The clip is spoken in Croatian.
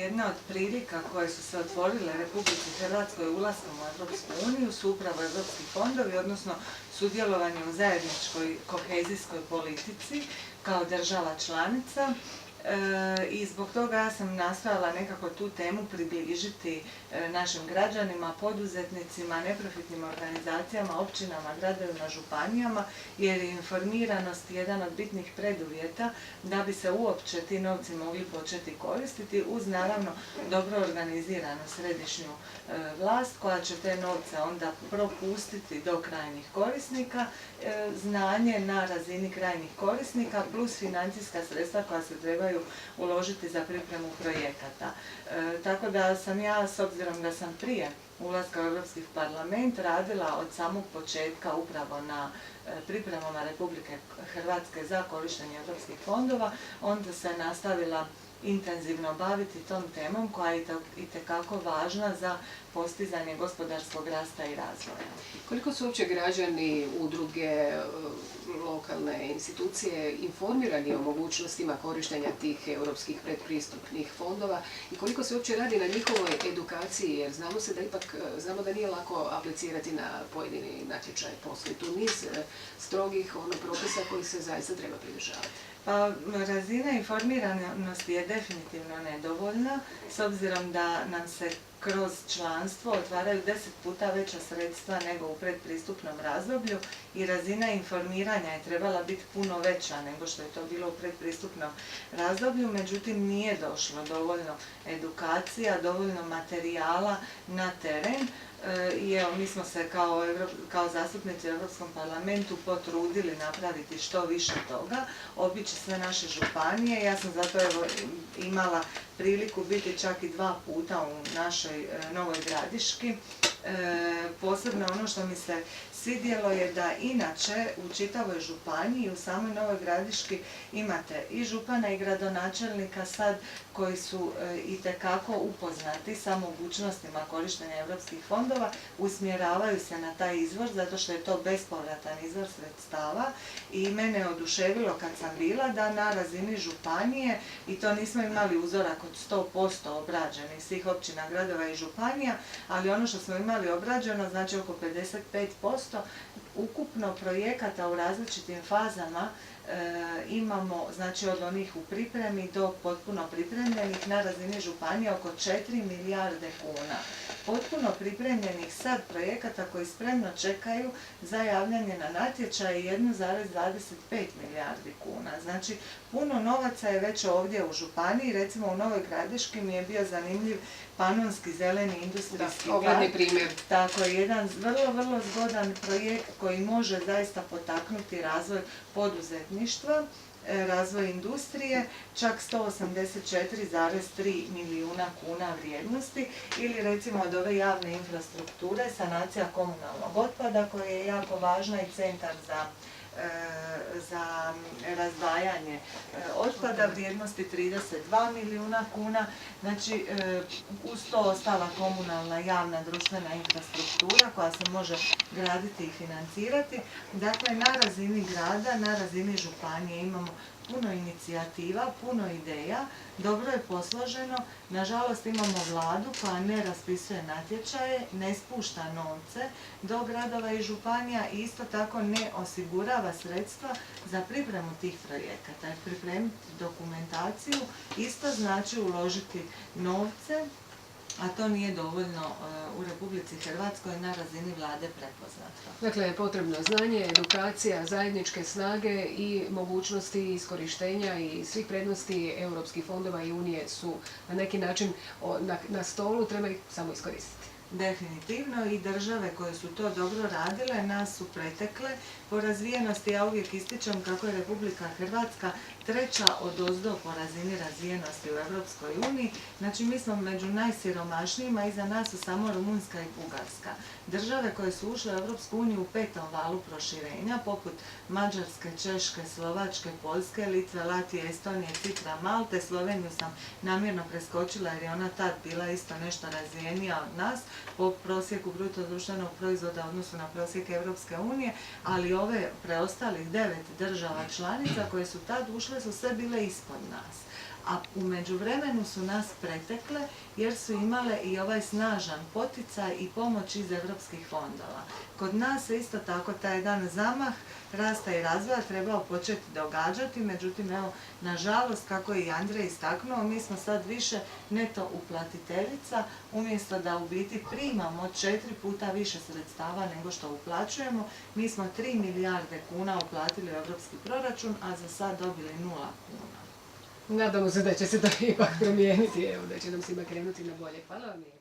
jedna od prilika koje su se otvorile Republici Hrvatskoj ulaskom u Europsku uniju su upravo europski fondovi, odnosno sudjelovanje u zajedničkoj kohezijskoj politici kao država članica. I zbog toga ja sam nastojala nekako tu temu približiti našim građanima, poduzetnicima, neprofitnim organizacijama, općinama, gradovima, županijama, jer je informiranost jedan od bitnih preduvjeta da bi se uopće ti novci mogli početi koristiti, uz naravno dobro organiziranu središnju vlast koja će te novce onda propustiti do krajnjih korisnika, znanje na razini krajnjih korisnika plus financijska sredstva koja se trebaju uložiti za pripremu projekata. Tako da sam ja, s obzirom da sam prije ulaska u Europski parlament radila od samog početka upravo na pripremama Republike Hrvatske za korištenje europskih fondova, onda se nastavila intenzivno baviti tom temom koja je itekako važna za postizanje gospodarskog rasta i razvoja. Koliko su uopće građani, udruge, lokalne institucije informirani o mogućnostima korištenja tih europskih predpristupnih fondova i koliko se uopće radi na njihovoj edukaciji, jer znamo da nije lako aplicirati na pojedini natječaj, postoji tu niz strogih propisa koji se zaista treba pridržavati. Pa razina informiranosti je definitivno nedovoljna, s obzirom da nam se kroz članstvo otvaraju 10 puta veća sredstva nego u predpristupnom razdoblju i razina informiranja je trebala biti puno veća nego što je to bilo u predpristupnom razdoblju, međutim nije došlo dovoljno edukacija, dovoljno materijala na teren. I evo, mi smo se kao zastupnici u Europskom parlamentu potrudili napraviti što više toga, obići sve naše županije. Ja sam zato imala priliku biti čak i 2 puta u našoj Novoj Gradiški. Posebno ono što mi se svidjelo je da inače u čitavoj županiji, u samoj Novoj Gradiški imate i župana i gradonačelnika sad koji su itekako upoznati sa mogućnostima korištenja europskih fondova, usmjeravaju se na taj izvor zato što je to bespovratan izvor sredstava i mene je oduševilo kad sam bila da na razini županije, i to nismo imali uzorak od 100% obrađenih svih općina, gradova i županija, ali ono što smo imali obrađeno, znači oko 55%, ukupno projekata u različitim fazama imamo, znači od onih u pripremi do potpuno pripremljenih na razini županije oko 4 milijarde kuna. Potpuno pripremljenih sad projekata koji spremno čekaju za javljanje na natječaj 1,25 milijardi kuna. Znači, puno novaca je već ovdje u županiji. Recimo u Novoj Gradiški mi je bio zanimljiv Panonski zeleni industrijski park. Primjer. Tako je, jedan vrlo, vrlo zgodan projekt koji može zaista potaknuti razvoj poduzetništva, razvoj industrije, čak 184,3 milijuna kuna vrijednosti, ili recimo od ove javne infrastrukture sanacija komunalnog otpada koja je jako važna i centar za razdvajanje otpada vrijednosti 32 milijuna kuna. Znači, uz to ostala komunalna javna društvena infrastruktura koja se može graditi i financirati. Dakle, na razini grada, na razini županije imamo puno inicijativa, puno ideja, dobro je posloženo. Nažalost, imamo vladu koja ne raspisuje natječaje, ne spušta novce do gradova i županija i isto tako ne osigurava sredstva za pripremu tih projekata. Pripremiti dokumentaciju isto znači uložiti novce, a to nije dovoljno u Republici Hrvatskoj na razini vlade prepoznato. Dakle, potrebno znanje, edukacija, zajedničke snage i mogućnosti iskorištenja i svih prednosti europskih fondova i Unije su na neki način na stolu, treba ih samo iskoristiti. Definitivno, i države koje su to dobro radile nas su pretekle po razvijenosti. Ja uvijek ističem kako je Republika Hrvatska treća odozdo po razini razvijenosti u Europskoj uniji. Znači, mi smo među najsiromašnijima, iza nas su samo Rumunjska i Bugarska. Države koje su ušle u Europsku uniju u 5. valu proširenja, poput Mađarske, Češke, Slovačke, Poljske, Litve, Latvije, Estonije, Cipra, Malte. Sloveniju sam namjerno preskočila jer je ona tad bila isto nešto razvijenija od nas po prosjeku bruto društvenog proizvoda u odnosu na prosjek Europske unije, ali ove preostalih 9 država članica koje su tad ušle su sve bile ispod nas. a u međuvremenu su nas pretekle jer su imale i ovaj snažan poticaj i pomoć iz europskih fondova. Kod nas se isto tako taj jedan zamah rasta i razvoja trebao početi događati, međutim, evo, nažalost, kako je i Andrej istaknuo, mi smo sad više neto uplatiteljica, umjesto da u biti primamo 4 puta više sredstava nego što uplaćujemo. Mi smo 3 milijarde kuna uplatili u europski proračun, a za sad dobili 0 kuna. Nadamo se da će se to ipak promijeniti, evo, da će nam svima krenuti na bolje. Hvala vam.